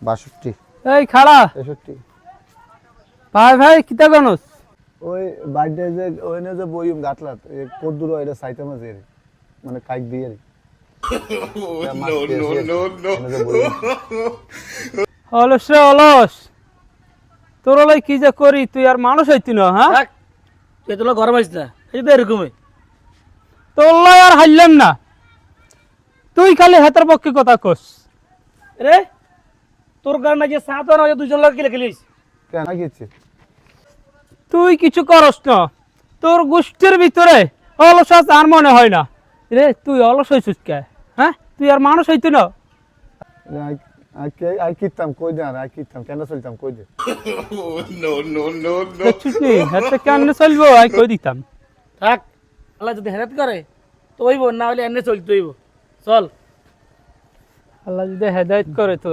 62 এই খাড়া 63 ভাই ভাই কিতা গনস ওই বার্থডে যে ওইনে যে বইম গাটলাত কত দূর এটা সাইতে মাঝে মানে কাইক দিয়ে নো নো নো নো অলস রে অলস তোর লাই কি যে করি তুই আর মানুষ হইতি না হ্যাঁ থাক তুই তোলা গরম আছিস না এই তো এরকমই তোর লাই আর হাইলাম না তুই খালি হাতের পক্ষে কথা কস রে তোর গান না যে সাত আর দুজন লোক কিলে খেলিস কেন গেছে তুই কিছু করস না তোর গোষ্ঠীর ভিতরে অলস আছে আর মনে হয় না রে তুই অলস হইছিস কে হ্যাঁ তুই আর মানুষ হইতি না আই কিতাম কই দেন আই কিতাম কেন চলতাম কই দে দেখছিস নি হাতে কেন চলবো আই কই দিতাম থাক আল্লাহ যদি হেরাত করে তো হইব না হলে এনে চলতে হইব চল আল্লাহ যদি হেদায়েত করে তো